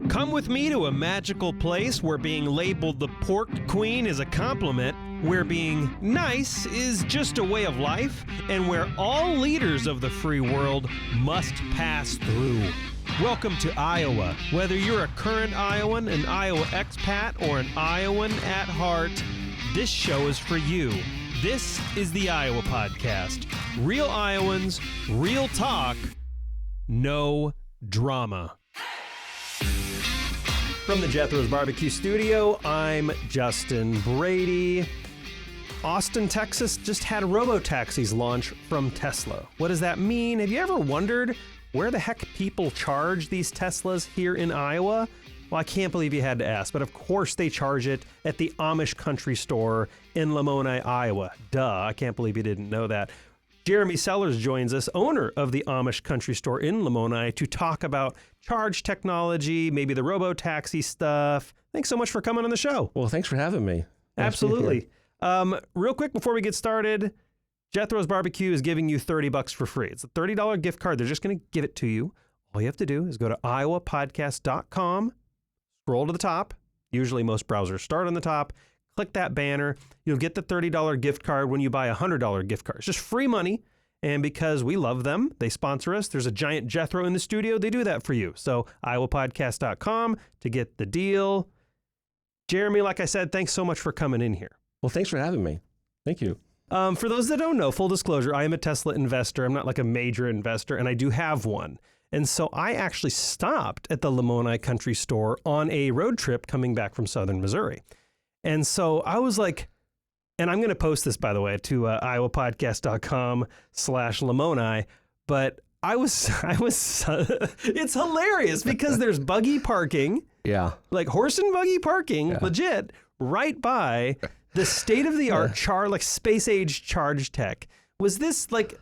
Come with me to a magical place where being labeled the pork queen is a compliment, where being nice is just a way of life, and where all leaders of the free world must pass through. Welcome to Iowa. Whether you're a current Iowan, an Iowa expat, or an Iowan at heart, this show is for you. This is the Iowa Podcast. Real Iowans, real talk, no drama. From the Jethro's Barbecue Studio, I'm Justin Brady. Austin, Texas just had Robo taxis launch from Tesla. What does that mean? Have you ever wondered where the heck people charge these Teslas here in Iowa? Well, I can't believe you had to ask, but of course they charge it at the Amish Country Store in Lamoni, Iowa. Duh, I can't believe you didn't know that. Jeremy Sellars joins us, owner of the Amish Country Store in Lamoni, to talk about charge technology, maybe the Robo taxi stuff. Thanks so much for coming on the show. Well, thanks for having me. Absolutely. Real quick before we get started, Jethro's Barbecue is giving you $30 for free. It's a $30 gift card. They're just going to give it to you. All you have to do is go to iowapodcast.com, scroll to the top. Usually most browsers start on the top. Click that banner. You'll get the $30 gift card when you buy a $100 gift card. It's just free money. And because we love them, they sponsor us. There's a giant Jethro in the studio. They do that for you. So iowapodcast.com to get the deal. Jeremy, like I said, thanks so much for coming in here. Well, thanks for having me. Thank you. For those that don't know, full disclosure, I am a Tesla investor. I'm not like a major investor, and I do have one. And so I actually stopped at the Lamoni Country Store on a road trip coming back from southern Missouri. And so I was like, and I'm going to post this, by the way, to iowapodcast.com/Lamoni, but I was, it's hilarious because there's buggy parking. Yeah. Like horse and buggy parking, legit, right by the state-of-the-art like space-age charge tech. Was this like,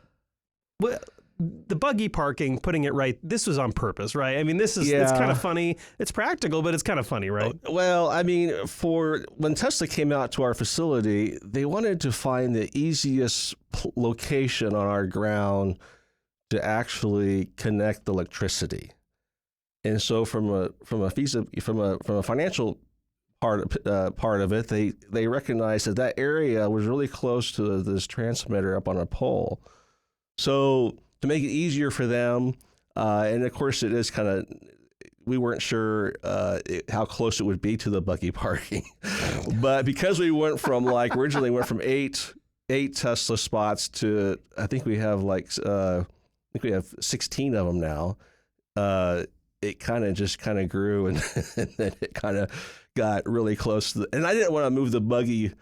the buggy parking, putting it right, this was on purpose, right? I mean, it's kind of funny. It's practical, but it's kind of funny, right? Well, I mean, when Tesla came out to our facility, they wanted to find the easiest location on our ground to actually connect electricity. And so from a financial part of it, they recognized that area was really close to this transmitter up on a pole. So to make it easier for them, and of course it is kind of, we weren't sure how close it would be to the buggy parking, but because we went from originally went from eight Tesla spots to I think we have 16 of them now. It kind of grew and then it kind of got really close to and I didn't want to move the buggy.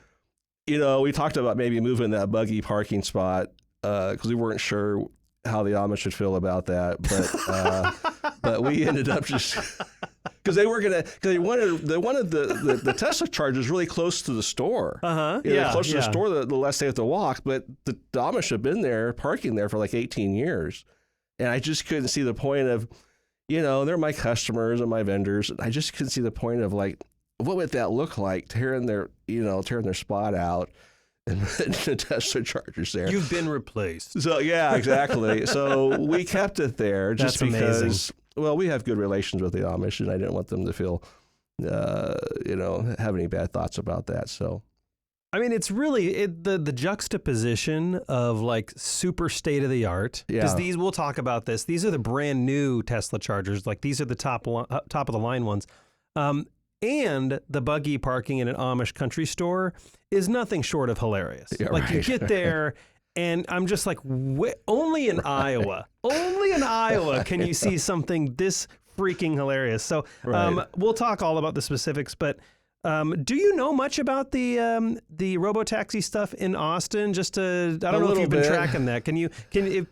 You know, we talked about maybe moving that buggy parking spot because we weren't sure how the Amish would feel about that, but we ended up just because they wanted the Tesla chargers really close to the store. Close to the store, the less they have to walk. But the Amish have been there parking there for like 18 years, and I just couldn't see the point of, they're my customers and my vendors. And I just couldn't see the point of what would that look like tearing their spot out. And the Tesla chargers there. You've been replaced. So yeah, exactly. So we kept it there just because, amazing. Well, we have good relations with the Amish, and I didn't want them to feel, have any bad thoughts about that. So, I mean, it's really the juxtaposition of super state of the art. Because we'll talk about this. These are the brand new Tesla chargers. These are the top of the line ones. And the buggy parking in an Amish country store is nothing short of hilarious. Yeah, you get there and I'm just only in Iowa can you see something this freaking hilarious. So we'll talk all about the specifics, but do you know much about the robo-taxi stuff in Austin? I don't know if you've been tracking that.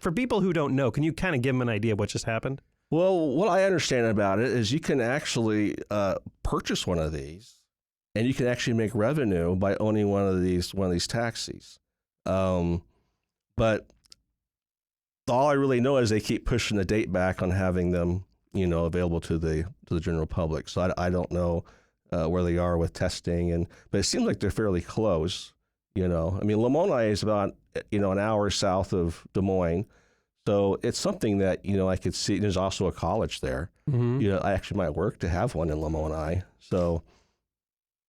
For people who don't know, can you kind of give them an idea of what just happened? Well, what I understand about it is you can actually purchase one of these, and you can actually make revenue by owning one of these taxis. But all I really know is they keep pushing the date back on having them, available to the general public. So I don't know where they are with testing, but it seems like they're fairly close. Lamoni is about an hour south of Des Moines. So it's something that, I could see. There's also a college there. Mm-hmm. I actually might work to have one in Lamoni. So,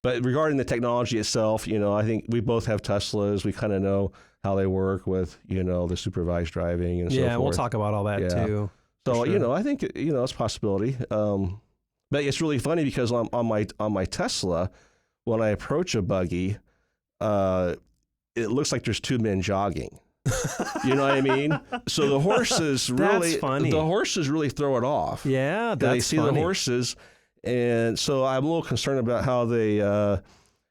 but regarding the technology itself, I think we both have Teslas. We kind of know how they work with, the supervised driving and so forth. Yeah, we'll talk about all that too. So, sure. I think, it's a possibility. But it's really funny because on my Tesla, when I approach a Buggy, it looks like there's two men jogging. You know what I mean? So the horses really, throw it off. Yeah, they see funny. the horses, and so I'm a little concerned about how they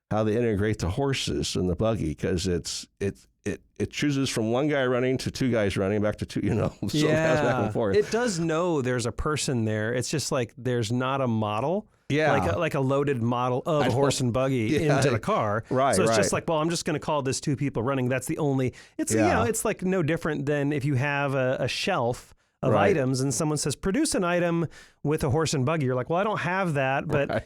integrate the horses in the Buggy, because it chooses from one guy running to two guys running back to two. So it goes back and forth. It does know there's a person there. It's just like there's not a model. Yeah. Like a loaded model of a horse and buggy into the car. Right. So it's just like, well, I'm just going to call this two people running. That's the only, it's like no different than if you have a shelf of items and someone says, produce an item with a horse and buggy. You're like, well, I don't have that, but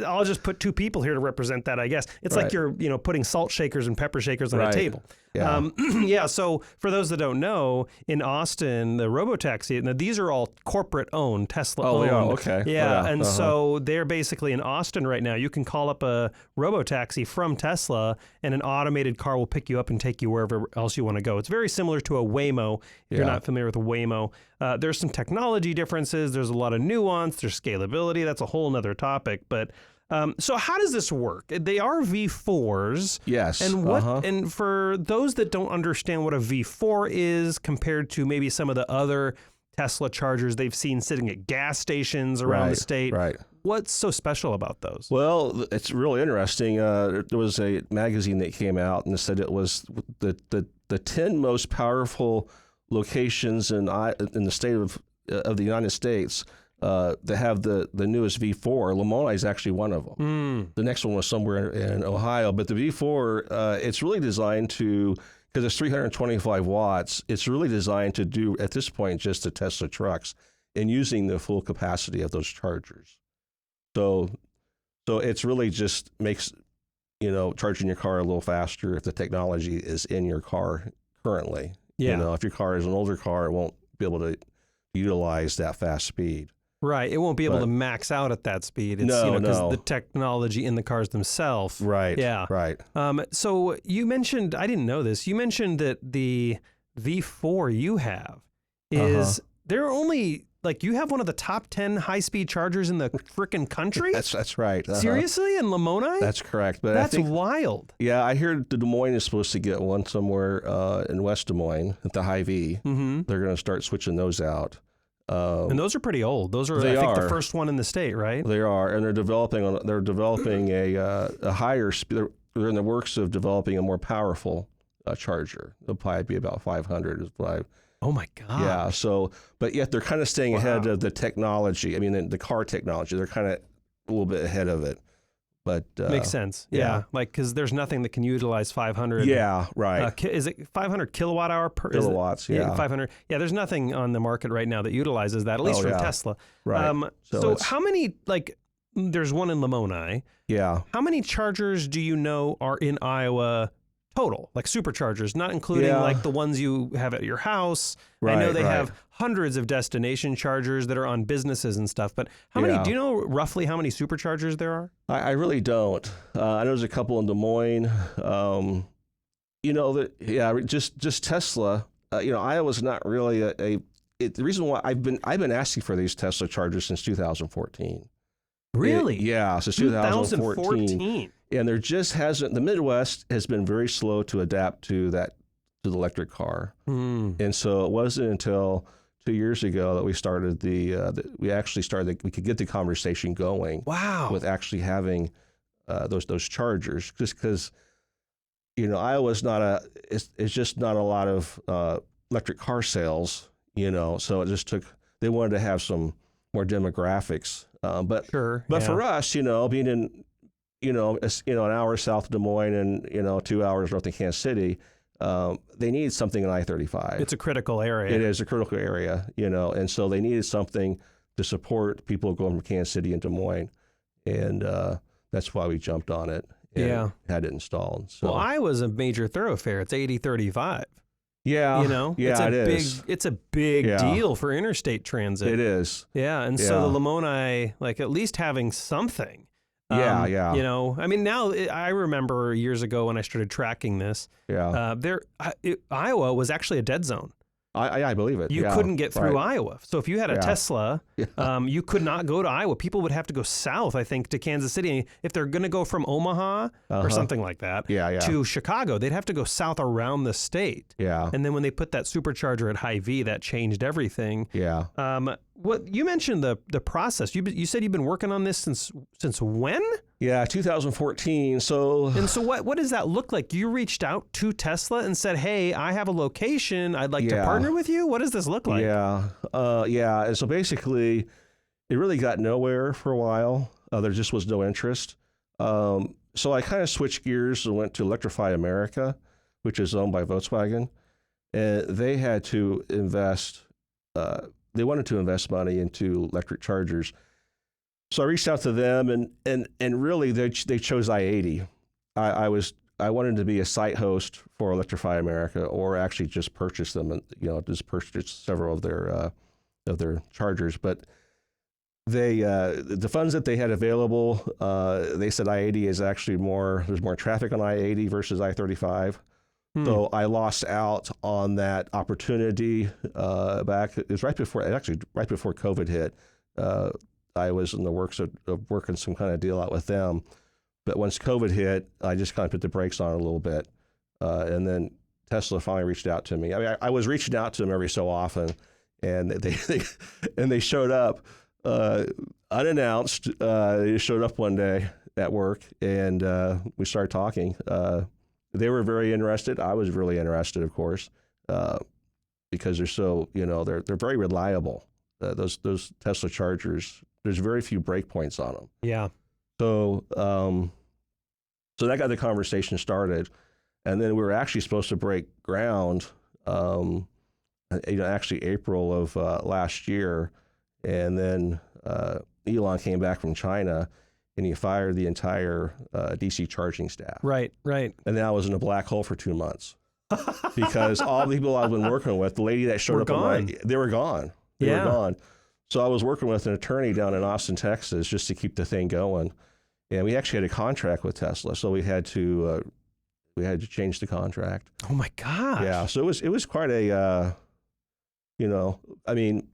I'll just put two people here to represent that, I guess. It's like you're, putting salt shakers and pepper shakers on a table. Yeah. So for those that don't know, in Austin, the Robo taxi, now these are all corporate owned, Tesla owned. Oh, they are? Okay. Yeah. And so they're basically in Austin right now. You can call up a Robo taxi from Tesla and an automated car will pick you up and take you wherever else you want to go. It's very similar to a Waymo. If you're not familiar with a Waymo, there's some technology differences. There's a lot of nuance. There's scalability. That's a whole nother topic. But so how does this work? They are V4s. Yes. And and for those that don't understand what a V4 is compared to maybe some of the other Tesla chargers they've seen sitting at gas stations around the state, what's so special about those? Well, it's really interesting. There was a magazine that came out and said it was the 10 most powerful locations in the state of the United States that have the newest V4. Lamoni is actually one of them. The next one was somewhere in Ohio, but the V4, it's really designed to, because it's 325 watts, it's really designed to do, at this point, just the Tesla trucks and using the full capacity of those chargers. So it's really just makes, charging your car a little faster if the technology is in your car currently. Yeah. If your car is an older car, it won't be able to utilize that fast speed. Right. It won't be able to max out at that speed. It's, because the technology in the cars themselves. Right. Yeah. Right. So you mentioned, I didn't know this, you mentioned that the V4 you have is, they're only, like, you have one of the top 10 high-speed chargers in the frickin' country? That's right. Seriously? In Lamoni? That's correct. But That's I think, wild. Yeah, I hear Des Moines is supposed to get one somewhere in West Des Moines at the Hy-V. Mm-hmm. They're going to start switching those out. And those are pretty old. Those are, I think, the first one in the state, right? They are, and they're developing a higher speed. They're in the works of developing a more powerful charger. It'll probably be about 500. Oh my God. Yeah. So, but yet they're kind of staying ahead of the technology. I mean, the car technology. They're kind of a little bit ahead of it. But makes sense. Yeah. Like, because there's nothing that can utilize 500. Yeah, right. Is it 500 kilowatt hour per kilowatts? Yeah, 500. Yeah, there's nothing on the market right now that utilizes that, at least from Tesla. Right. So how many, like, there's one in Lamoni. Yeah. How many chargers do you know are in Iowa total, like superchargers, not including like the ones you have at your house? I know they have hundreds of destination chargers that are on businesses and stuff, but how many, do you know roughly how many superchargers there are? I really don't. I know there's a couple in Des Moines. Just Tesla. Iowa's not really the reason why I've been asking for these Tesla chargers since 2014. Really? Since 2014. And there just hasn't, the Midwest has been very slow to adapt to the electric car. And so it wasn't until 2 years ago that we started we could get the conversation going. Wow. With actually having those chargers, just because, Iowa's it's just not a lot of electric car sales, so it just they wanted to have some more demographics. But for us, being in, an hour south of Des Moines and, 2 hours north of Kansas City, they needed something in I-35. It's a critical area. It is a critical area, and so they needed something to support people going from Kansas City and Des Moines. And that's why we jumped on it and had it installed. So. Well, Iowa's a major thoroughfare. It's 80-35. Yeah. You know, it's a big deal for interstate transit. It is. Yeah. And so the Lamoni, like at least having something. Yeah. You know, I mean, now I remember years ago when I started tracking this. Yeah. Iowa was actually a dead zone. I believe it. You couldn't get through Iowa. So if you had a Tesla, you could not go to Iowa. People would have to go south, I think, to Kansas City. If they're going to go from Omaha or something like that to Chicago, they'd have to go south around the state. Yeah. And then when they put that supercharger at Hy-Vee, that changed everything. Yeah. What you mentioned the process. You said you've been working on this since when? Yeah, 2014. So what does that look like? You reached out to Tesla and said, "Hey, I have a location. I'd like to partner with you." What does this look like? Yeah. And so basically, it really got nowhere for a while. There just was no interest. So I kind of switched gears and went to Electrify America, which is owned by Volkswagen, and they had to invest. They wanted to invest money into electric chargers. So I reached out to them, and really they chose I-80. I wanted to be a site host for Electrify America, or actually just purchase them, and just purchase several of their chargers. But the funds that they had available, they said I-80 is actually there's more traffic on I-80 versus I-35. So I lost out on that opportunity back. It was right before COVID hit. I was in the works of working some kind of deal out with them. But once COVID hit, I just kind of put the brakes on a little bit. And then Tesla finally reached out to me. I mean, I was reaching out to them every so often, and they showed up unannounced. They showed up one day at work, and we started talking. They were very interested. I was really interested, of course, because they're so, they're very reliable. Those Tesla chargers, there's very few break points on them. Yeah. So that got the conversation started, and then we were actually supposed to break ground, actually April of last year, and then Elon came back from China, and he fired the entire DC charging staff. Right. And then I was in a black hole for 2 months because all the people I've been working with, the lady that showed up, they were gone. They were gone. So I was working with an attorney down in Austin, Texas, just to keep the thing going. And we actually had a contract with Tesla, so we had to change the contract. Oh my gosh! Yeah, so it was quite a, I mean,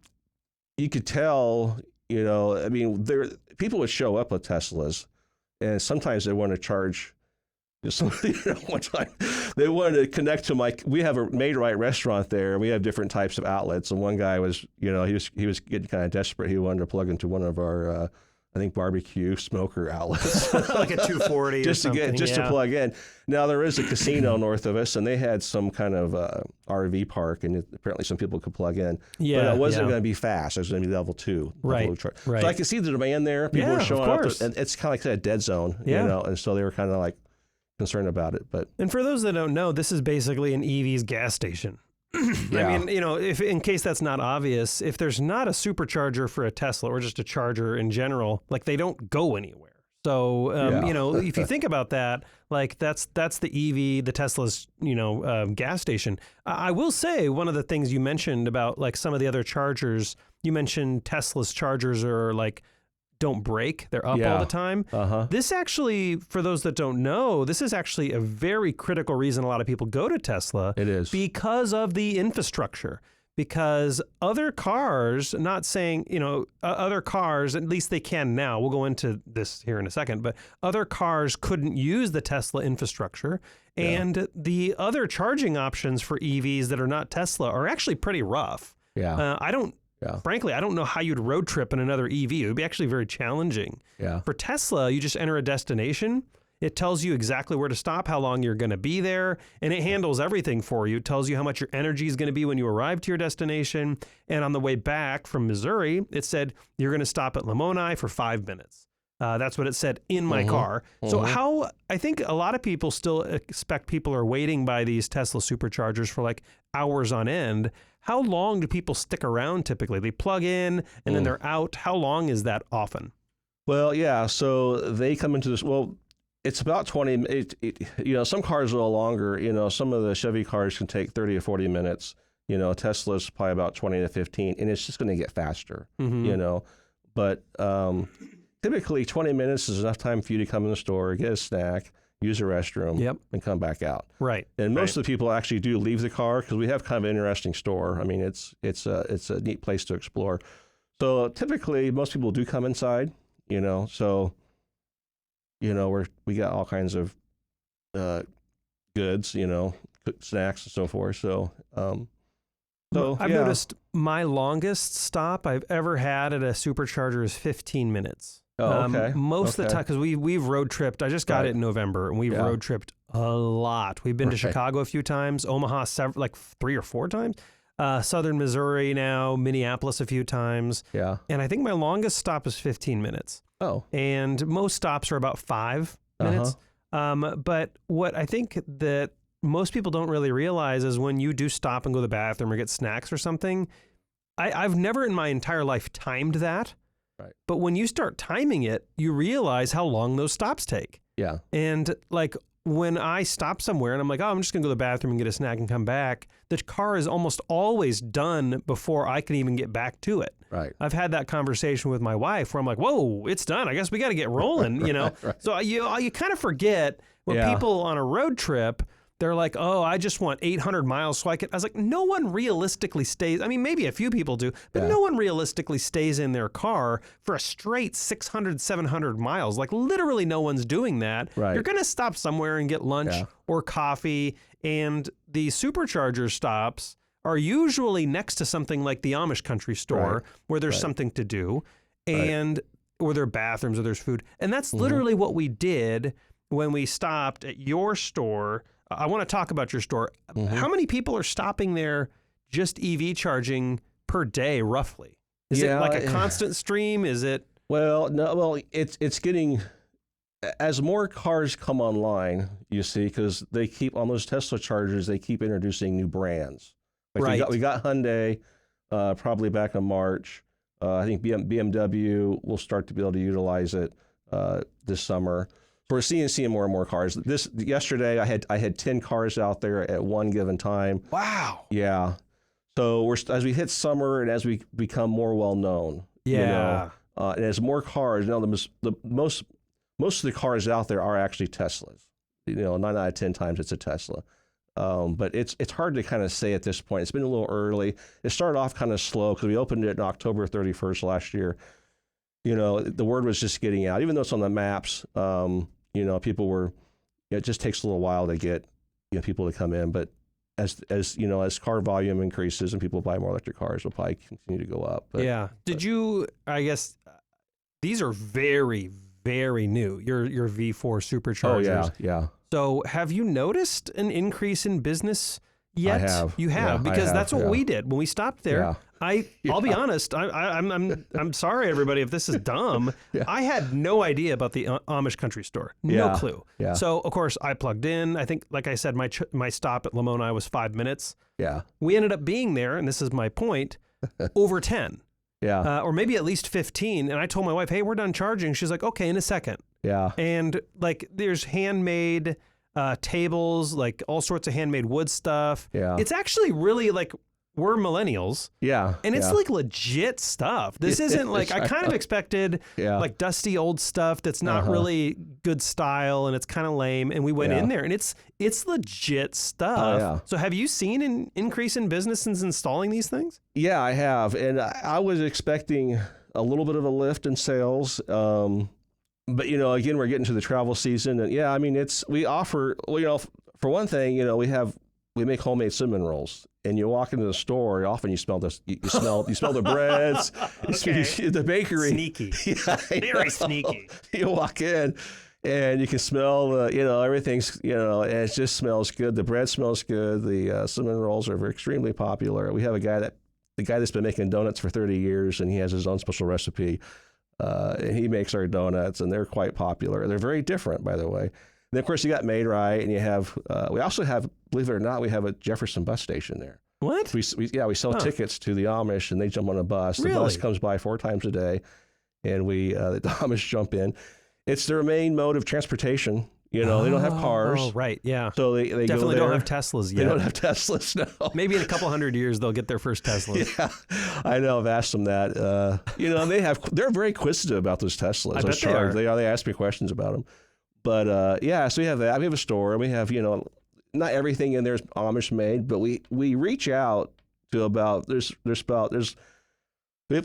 you could tell, people would show up with Teslas, and sometimes they want to charge. One time they wanted to connect to we have a Made Right restaurant there, and we have different types of outlets. And one guy was, he was getting kind of desperate. He wanted to plug into one of our, I think, barbecue smoker outlets, like a 240 just or to something. to plug in. Now there is a casino north of us, and they had some kind of RV park, and apparently some people could plug in. Yeah, but it wasn't going to be fast. It was going to be level 2. Right. So I could see the demand there. People were showing up, and it's kind of like a dead zone, and so they were kind of like concerned about it. And for those that don't know, this is basically an EV's gas station. I mean, if in case that's not obvious, if there's not a supercharger for a Tesla or just a charger in general, like they don't go anywhere. So, if you think about that, like that's the EV, the Tesla's, gas station. I will say one of the things you mentioned about like some of the other chargers, you mentioned Tesla's chargers are like, don't break. They're up all the time. This actually, for those that don't know, this is actually a very critical reason a lot of people go to Tesla. It is. Because of the infrastructure. Because other cars, not saying, other cars, at least they can now. We'll go into this here in a second, but other cars couldn't use the Tesla infrastructure. And the other charging options for EVs that are not Tesla are actually pretty rough. Frankly, I don't know how you'd road trip in another EV. It would be actually very challenging. Yeah. For Tesla, you just enter a destination. It tells you exactly where to stop, how long you're going to be there, and it handles everything for you. It tells you how much your energy is going to be when you arrive to your destination. And on the way back from Missouri, it said you're going to stop at Lamoni for 5 minutes. That's what it said in my car. So I think a lot of people still expect people are waiting by these Tesla superchargers for like hours on end. How long do people stick around typically? They plug in and then they're out. How long is that often? Well, yeah. So they come into this. Well, it's about 20. Some cars are a little longer. Some of the Chevy cars can take 30 or 40 minutes. Tesla's probably about 20 to 15, and it's just going to get faster. But typically 20 minutes is enough time for you to come in the store, get a snack, use the restroom, and come back out. Right. And most of the people actually do leave the car because we have kind of an interesting store. I mean, it's a neat place to explore. So typically, most people do come inside. So we got all kinds of goods, snacks and so forth. So I've noticed my longest stop I've ever had at a supercharger is 15 minutes. Oh, okay. Most of the time, because we've road tripped. I just got it in November, and we've road tripped a lot. We've been to Chicago a few times, Omaha 3 or 4 times, Southern Missouri now, Minneapolis a few times. Yeah. And I think my longest stop is 15 minutes. Oh. And most stops are about 5 minutes. But what I think that most people don't really realize is when you do stop and go to the bathroom or get snacks or something, I've never in my entire life timed that. Right. But when you start timing it, you realize how long those stops take. Yeah. And like when I stop somewhere and I'm like, oh, I'm just going to go to the bathroom and get a snack and come back, the car is almost always done before I can even get back to it. Right. I've had that conversation with my wife where I'm like, whoa, it's done. I guess we got to get rolling, Right. So you kind of forget when people on a road trip, they're like, oh, I just want 800 miles so I was like, no one realistically stays. I mean, maybe a few people do, but no one realistically stays in their car for a straight 600, 700 miles. Like literally no one's doing that. Right. You're going to stop somewhere and get lunch or coffee. And the supercharger stops are usually next to something like the Amish Country Store where there's something to do and or there are bathrooms or there's food. And that's literally what we did when we stopped at your store. I want to talk about your store. How many people are stopping there just EV charging per day, roughly? Is it like a constant stream? Is it? Well, no. Well, it's getting as more cars come online. You see, because they keep on those Tesla chargers. They keep introducing new brands. Like we got Hyundai probably back in March. I think BMW will start to be able to utilize it this summer. We're seeing more and more cars. Yesterday, I had 10 cars out there at one given time. Wow. Yeah. So as we hit summer and as we become more well known, and as more cars, most of the cars out there are actually Teslas. 9 out of 10 times it's a Tesla. But it's hard to kind of say at this point. It's been a little early. It started off kind of slow because we opened it on October 31st last year. The word was just getting out, even though it's on the maps. People were. It just takes a little while to get people to come in. But as car volume increases and people buy more electric cars, will probably continue to go up. But, Did you? I guess these are very, very new. Your V4 Superchargers. Oh yeah. So have you noticed an increase in business yet? I have. You have, because that's what we did when we stopped there. Yeah. I'll be honest. I'm sorry, everybody, if this is dumb. I had no idea about the Amish Country Store. No clue. Yeah. So of course I plugged in. I think, like I said, my stop at Lamoni was 5 minutes. Yeah. We ended up being there, and this is my point, over 10. Yeah. Or maybe at least 15. And I told my wife, hey, we're done charging. She's like, okay, in a second. Yeah. And like there's handmade tables, like all sorts of handmade wood stuff. Yeah. It's actually really like, we're millennials. Yeah. And it's like legit stuff. This isn't like, I kind of expected like dusty old stuff that's not really good style and it's kind of lame. And we went in there and it's legit stuff. Oh, yeah. So have you seen an increase in business since installing these things? Yeah, I have. And I was expecting a little bit of a lift in sales. But, again, we're getting to the travel season. And we offer, for one thing, we make homemade cinnamon rolls. And you walk into the store, often you smell this. You smell the breads, the bakery. Sneaky, very sneaky. You walk in, and you can smell everything's and it just smells good. The bread smells good. The cinnamon rolls are extremely popular. We have the guy that's been making donuts for 30 years, and he has his own special recipe. And he makes our donuts, and they're quite popular. They're very different, by the way. And of course, you got Made Right, and you have. We also have, believe it or not, we have a Jefferson bus station there. What? We sell tickets to the Amish, and they jump on a bus. Really? The bus comes by 4 times a day, and the Amish jump in. It's their main mode of transportation. You know, they don't have cars. Oh, right, yeah. So they definitely go there. don't have Teslas yet. They don't have Teslas, no. Maybe in a couple hundred years they'll get their first Teslas. Yeah, I know. I've asked them that. You know, and they're very inquisitive about those Teslas. I bet they are. They ask me questions about them. But yeah, so we have that. We have a store, and we have, you know, not everything in there is Amish-made, but we reach out to about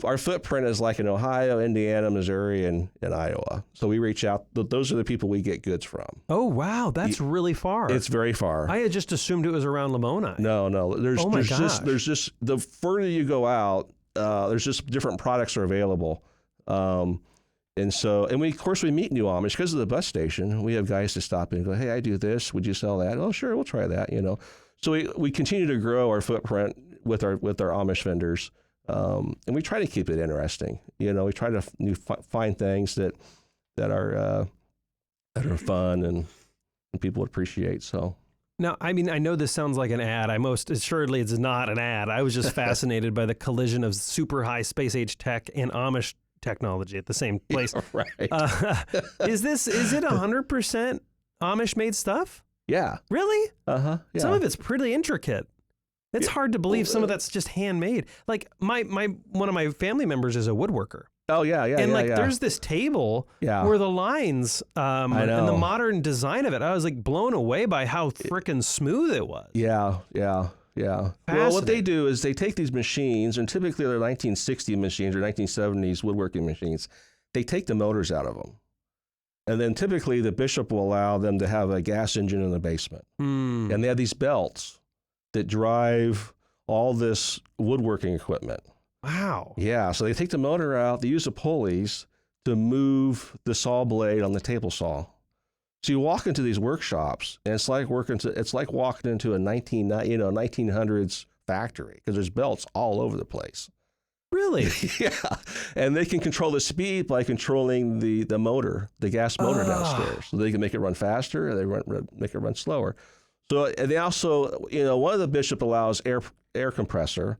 our footprint is like in Ohio, Indiana, Missouri, and Iowa. So we reach out. Those are the people we get goods from. Oh, wow. That's really far. It's very far. I had just assumed it was around Lamoni. No. There's just the further you go out, there's just different products are available. And we, of course, we meet new Amish because of the bus station. We have guys to stop in and go, hey, I do this. Would you sell that? Oh, sure. We'll try that, you know. So we continue to grow our footprint with our Amish vendors. And we try to keep it interesting. You know, we try to find things that are fun and people would appreciate. So now, I mean, I know this sounds like an ad. Most assuredly it's not an ad. I was just fascinated by the collision of super high space age tech and Amish technology at the same place. Yeah, right. Is it 100% Amish made stuff? Yeah. Really? Yeah. Some of it's pretty intricate. It's hard to believe some of that's just handmade. Like one of my family members is a woodworker. Oh yeah. And there's this table where the lines and the modern design of it, I was like blown away by how frickin' smooth it was. Yeah. Well, what they do is they take these machines, and typically they're 1960 machines or 1970s woodworking machines. They take the motors out of them. And then typically the bishop will allow them to have a gas engine in the basement. And they have these belts that drive all this woodworking equipment. Wow. Yeah, so they take the motor out, they use the pulleys to move the saw blade on the table saw. So you walk into these workshops, and it's like walking into a 1900s factory, because there's belts all over the place. Really? Yeah, and they can control the speed by controlling the motor, the gas motor downstairs. So they can make it run faster, or make it run slower. So they also, you know, one of the bishop allows air compressor.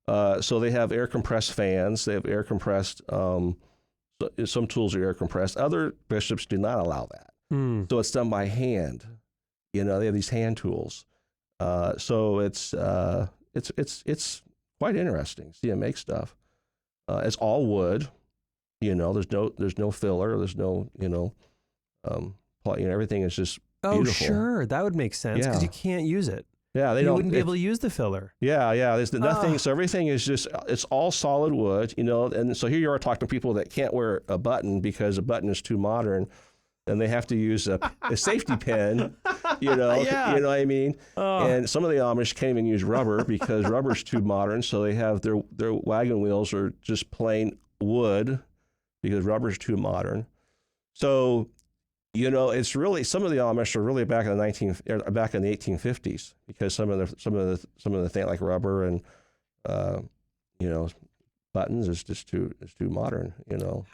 So they have air compressed fans. They have air compressed. Some tools are air compressed. Other bishops do not allow that. So it's done by hand. You know, they have these hand tools. So it's quite interesting. See them make stuff. It's all wood. You know, there's no filler. There's no everything is just beautiful. Oh, sure. That would make sense because you can't use it. Yeah, you wouldn't be able to use the filler. Yeah. There's nothing. So everything is it's all solid wood, you know. And so here you are talking to people that can't wear a button because a button is too modern, and they have to use a safety pin, you know. Yeah. You know what I mean? And some of the Amish can't even use rubber because rubber's too modern. So they have their wagon wheels are just plain wood because rubber's too modern. So, you know, it's really, some of the Amish are really back in the 1850s, because some of the thing like rubber and buttons is just too modern, you know.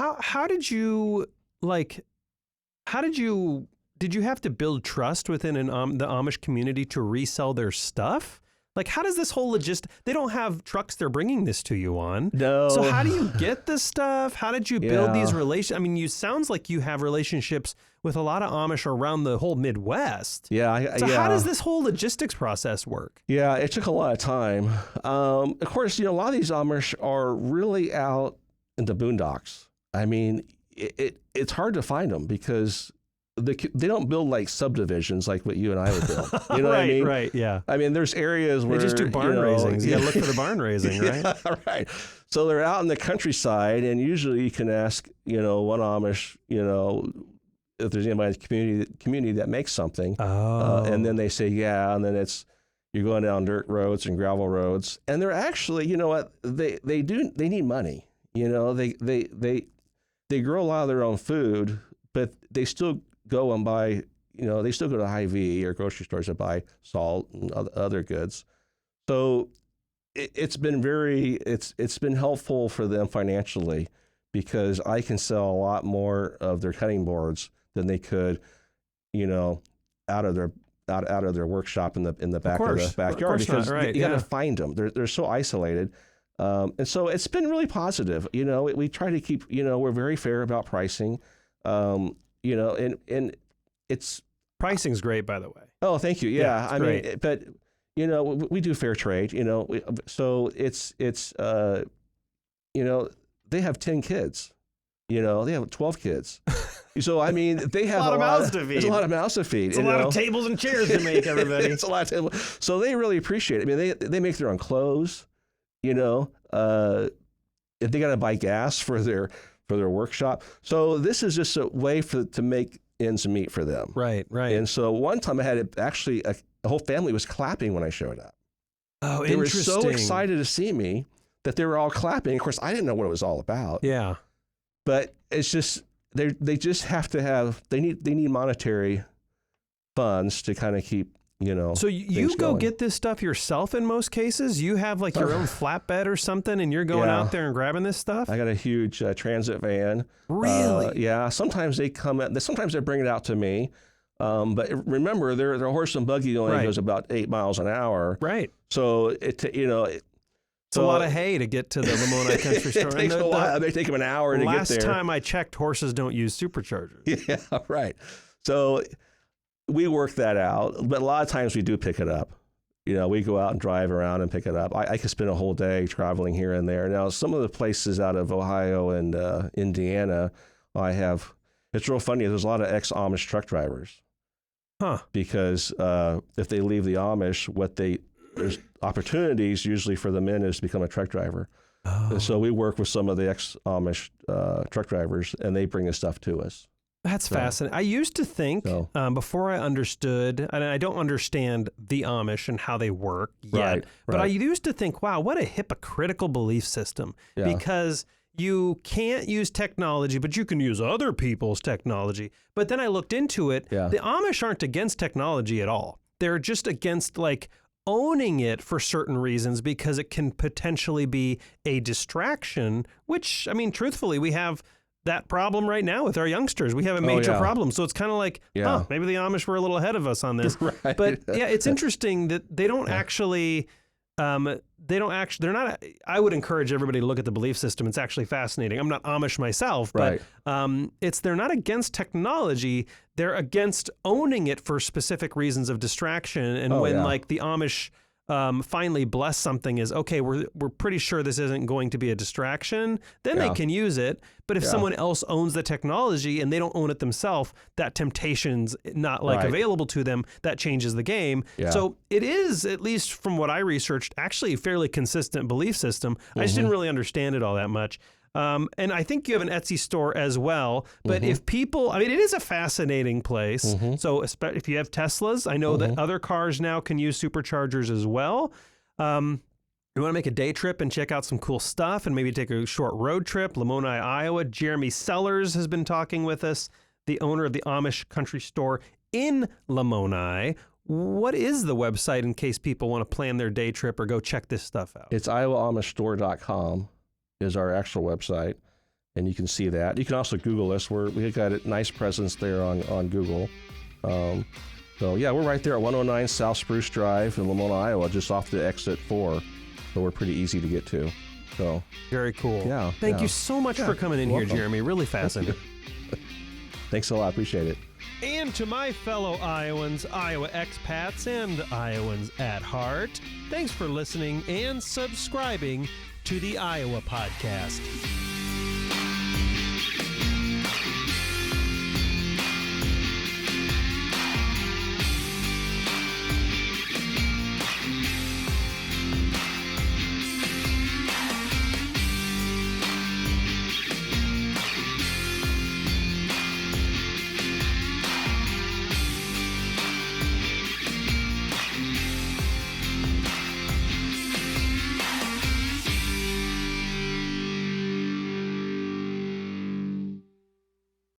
Did you have to build trust within the Amish community to resell their stuff? Like, how does this whole they don't have trucks they're bringing this to you on. No. So how do you get this stuff? How did you build these relations? I mean, sounds like you have relationships with a lot of Amish around the whole Midwest. Yeah. So how does this whole logistics process work? Yeah, it took a lot of time. Of course, you know, a lot of these Amish are really out in the boondocks. I mean, it's hard to find them because they don't build like subdivisions like what you and I would build. You know what I mean? Right, yeah. I mean, there's areas where they just do barn raisings. You got to look for the barn raising, right? Yeah, right. So they're out in the countryside, and usually you can ask, you know, one Amish, you know, if there's anybody in the community that makes something. And then they say, yeah, and then you're going down dirt roads and gravel roads, and they're actually, you know what, they need money. You know, they grow a lot of their own food, but they still go and buy, you know, they still go to Hy-Vee or grocery stores to buy salt and other goods. So it's been helpful for them financially, because I can sell a lot more of their cutting boards than they could, you know, out of their workshop in the back of the backyard, because you got to find them. They're so isolated. And so it's been really positive. You know, we try to keep, you know, we're very fair about pricing. You know, and it's, Pricing's great, by the way. Oh, thank you. Yeah, I great. mean, but we do fair trade. So it's they have 10 kids. They have 12 kids. So I mean, they have a lot of mouths to feed. There's a lot of mouths to feed. It's a lot of tables and chairs to make, everybody. It's a lot of tables. So they really appreciate it. I mean, they make their own clothes. If they got to buy gas for their workshop. So this is just a way to make ends meet for them. Right. And so one time I had actually a whole family was clapping when I showed up. Oh, they interesting. were so excited to see me that they were all clapping. Of course, I didn't know what it was all about. Yeah. But it's just they just have to have they need monetary funds to kind of keep So you go going. get this stuff yourself in most cases? You have like your own flatbed or something, and you're going out there and grabbing this stuff? I got a huge transit van. Really? Yeah. Sometimes they sometimes they bring it out to me. But remember, their horse and buggy only goes about 8 miles an hour. Right. So it's a lot of hay to get to the Lamoni Country Store. It takes a while. It may take them an hour to get there. Last time I checked, horses don't use superchargers. Yeah, right. So we work that out, but a lot of times we do pick it up. We go out and drive around and pick it up. I could spend a whole day traveling here and there. Now, some of the places out of Ohio and Indiana, it's real funny. There's a lot of ex-Amish truck drivers. Huh. Because if they leave the Amish, there's opportunities usually for the men is to become a truck driver. Oh. And so we work with some of the ex-Amish truck drivers, and they bring the stuff to us. That's fascinating. I used to think, before I understood, and I don't understand the Amish and how they work yet, but I used to think, wow, what a hypocritical belief system. Yeah. Because you can't use technology, but you can use other people's technology. But then I looked into it. Yeah. The Amish aren't against technology at all. They're just against owning it for certain reasons because it can potentially be a distraction, which, I mean, truthfully, we have that problem right now with our youngsters. We have a major problem. So it's kind of like, maybe the Amish were a little ahead of us on this. Right. But yeah, it's interesting that they don't actually... they're not, I would encourage everybody to look at the belief system. It's actually fascinating. I'm not Amish myself, but they're not against technology. They're against owning it for specific reasons of distraction. And the Amish finally bless something is, okay, we're pretty sure this isn't going to be a distraction, then they can use it. But if someone else owns the technology and they don't own it themselves, that temptation's not available to them, that changes the game. Yeah. So it is, at least from what I researched, actually a fairly consistent belief system. I just didn't really understand it all that much. And I think you have an Etsy store as well. But if people, I mean, it is a fascinating place. So if you have Teslas, I know that other cars now can use superchargers as well. You want to make a day trip and check out some cool stuff and maybe take a short road trip, Lamoni, Iowa. Jeremy Sellars has been talking with us, the owner of the Amish Country Store in Lamoni. What is the website in case people want to plan their day trip or go check this stuff out? It's iowaamishstore.com is our actual website, and you can see that. You can also Google us. We've got a nice presence there on Google. So yeah, we're right there at 109 South Spruce Drive in Lamoni, Iowa, just off the exit 4. So we're pretty easy to get to. So very cool. Yeah. Thank you so much for coming in here, Jeremy. Really fascinating. Thanks a lot. Appreciate it. And to my fellow Iowans, Iowa expats, and Iowans at heart, thanks for listening and subscribing to the Iowa Podcast.